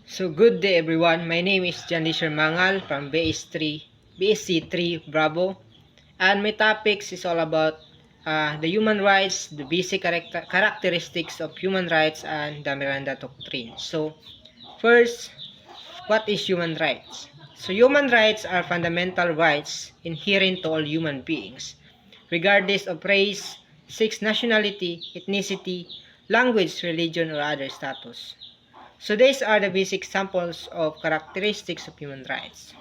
So good day everyone. My name is John Lisher Mangal from BSC3 Bravo, and my topics is all about the human rights, the basic characteristics of human rights, and the Miranda Doctrine. So first, what is human rights? So human rights are fundamental rights inherent to all human beings, regardless of race, sex, nationality, ethnicity, language, religion, or other status. So these are the basic samples of characteristics of human rights.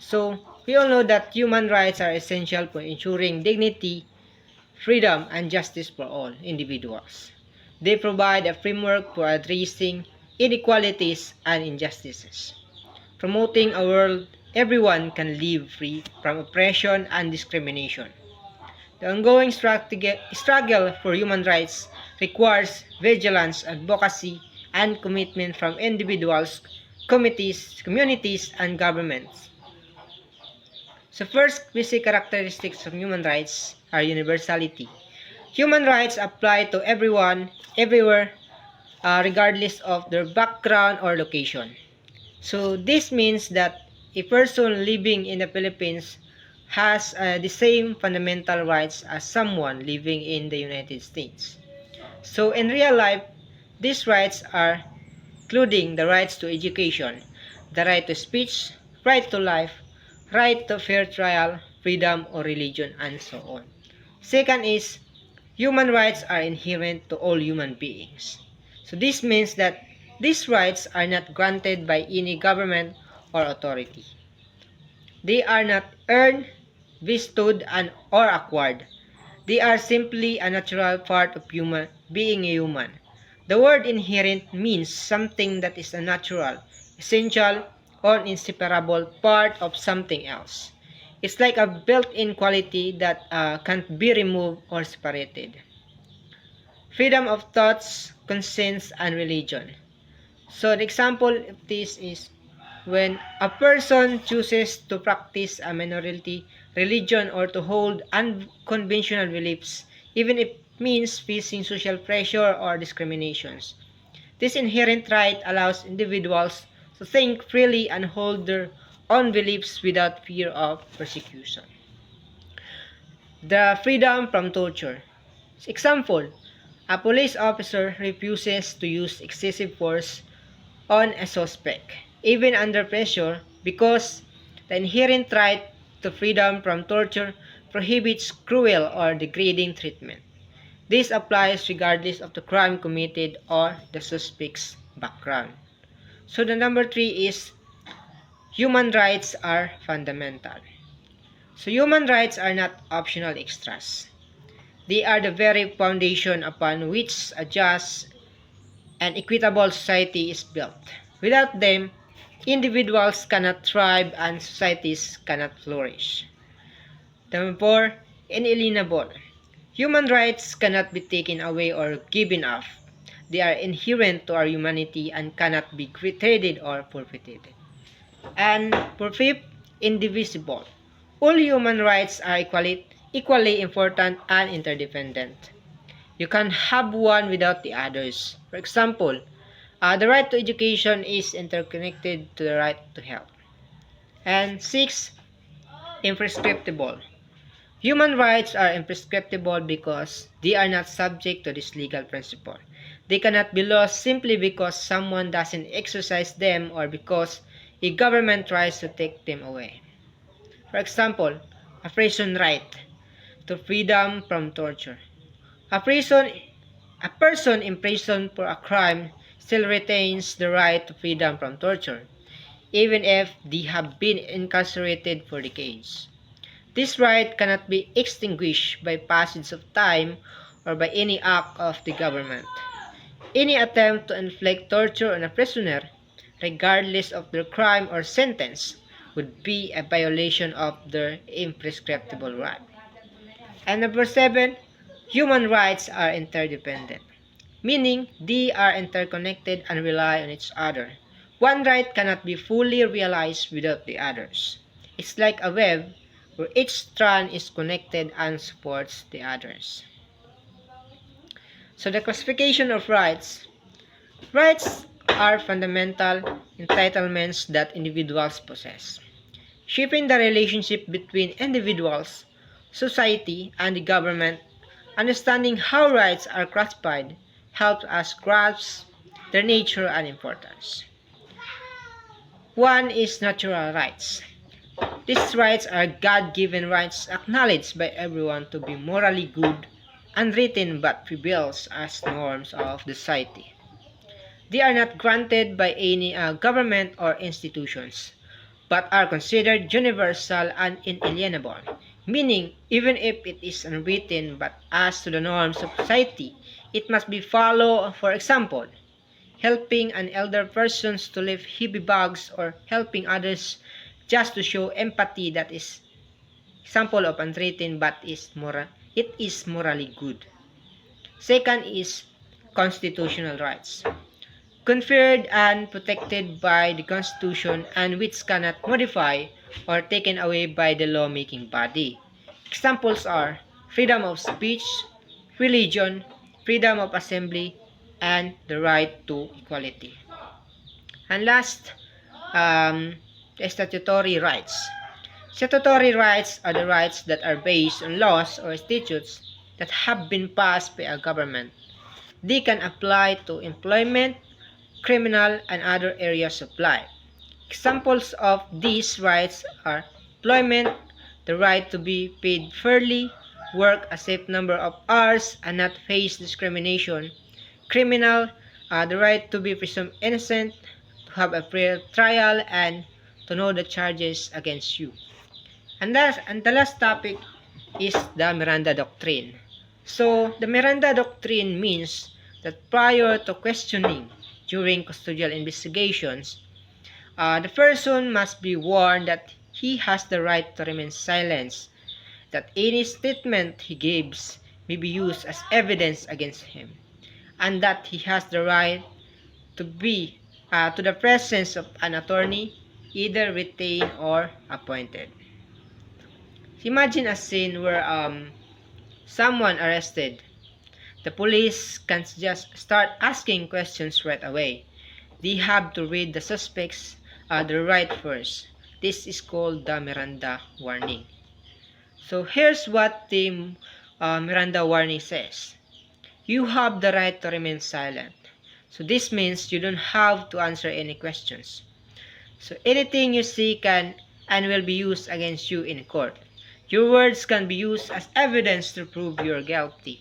So we all know that human rights are essential for ensuring dignity, freedom, and justice for all individuals. They provide a framework for addressing inequalities and injustices, promoting a world everyone can live free from oppression and discrimination. The ongoing struggle for human rights requires vigilance, advocacy, and commitment from individuals, communities, and governments. So first, basic characteristics of human rights are universality. Human rights apply to everyone, everywhere, regardless of their background or location. So this means that a person living in the Philippines has the same fundamental rights as someone living in the United States. So in real life, these rights are including the rights to education, the right to speech, right to life, right to fair trial, freedom or religion, and so on. Second is, human rights are inherent to all human beings. So this means that these rights are not granted by any government or authority. They are not earned, bestowed, or acquired. They are simply a natural part of being a human. The word inherent means something that is a natural, essential, or inseparable part of something else. It's like a built-in quality that can't be removed or separated. Freedom of thoughts, conscience, and religion. So the example of this is when a person chooses to practice a minority religion or to hold unconventional beliefs, even if it means facing social pressure or discriminations. This inherent right allows individuals to think freely and hold their own beliefs without fear of persecution. The freedom from torture. Example, a police officer refuses to use excessive force on a suspect, even under pressure, because the inherent right to freedom from torture prohibits cruel or degrading treatment. This applies regardless of the crime committed or the suspect's background. So the number 3 is human rights are fundamental. So human rights are not optional extras. They are the very foundation upon which a just and equitable society is built. Without them, individuals cannot thrive and societies cannot flourish. Number 4, inalienable. Human rights cannot be taken away or given up. They are inherent to our humanity and cannot be traded or forfeited. And for 5th, indivisible. All human rights are equally important and interdependent. You can't have one without the others. For example, the right to education is interconnected to the right to health. And 6, imprescriptible. Human rights are imprescriptible because they are not subject to this legal principle. They cannot be lost simply because someone doesn't exercise them or because a government tries to take them away. For example, a person right to freedom from torture. A person imprisoned for a crime still retains the right to freedom from torture, even if they have been incarcerated for decades. This right cannot be extinguished by passage of time or by any act of the government. Any attempt to inflict torture on a prisoner, regardless of their crime or sentence, would be a violation of their imprescriptible right. And number 7, human rights are interdependent, meaning they are interconnected and rely on each other. One right cannot be fully realized without the others. It's like a web where each strand is connected and supports the others. So the classification of rights. Rights are fundamental, entitlements that individuals possess. Shaping the relationship between individuals, society, and the government, understanding how rights are classified helps us grasp their nature and importance. One is natural rights. These rights are God-given rights acknowledged by everyone to be morally good, unwritten but prevails as norms of the society. They are not granted by any government or institutions, but are considered universal and inalienable, meaning even if it is unwritten but as to the norms of society, it must be followed. For example, helping an elder person to lift heavy bags or helping others just to show empathy, that is example of unwritten but it is morally good. Second is constitutional rights, conferred and protected by the Constitution and which cannot modify or taken away by the lawmaking body. Examples are freedom of speech, religion, freedom of assembly, and the right to equality. And last, statutory rights. Statutory rights are the rights that are based on laws or statutes that have been passed by a government. They can apply to employment, criminal, and other areas of life. Examples of these rights are employment, the right to be paid fairly, work a safe number of hours and not face discrimination, criminal, the right to be presumed innocent, to have a fair trial, and to know the charges against you. And the last topic is the Miranda Doctrine. So, the Miranda Doctrine means that prior to questioning during custodial investigations, the person must be warned that he has the right to remain silent, that any statement he gives may be used as evidence against him, and that he has the right to be to the presence of an attorney, either retained or appointed. Imagine a scene where someone arrested. The police can't just start asking questions right away. They have to read the suspect's the right first. This is called the Miranda warning. So here's what the Miranda warning says. You have the right to remain silent. So this means you don't have to answer any questions. So anything you say can and will be used against you in court. Your words can be used as evidence to prove you're guilty.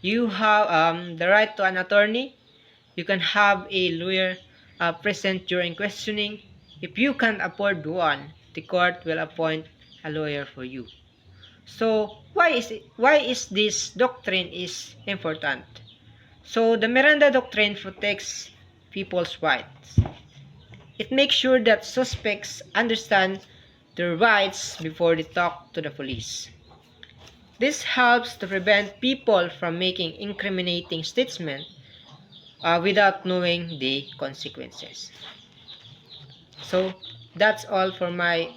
You have the right to an attorney. You can have a lawyer present during questioning. If you can't afford one, the court will appoint a lawyer for you. So why is this doctrine is important? So the Miranda Doctrine protects people's rights. It makes sure that suspects understand their rights before they talk to the police. This helps to prevent people from making incriminating statements without knowing the consequences. So that's all for my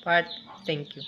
part. Thank you.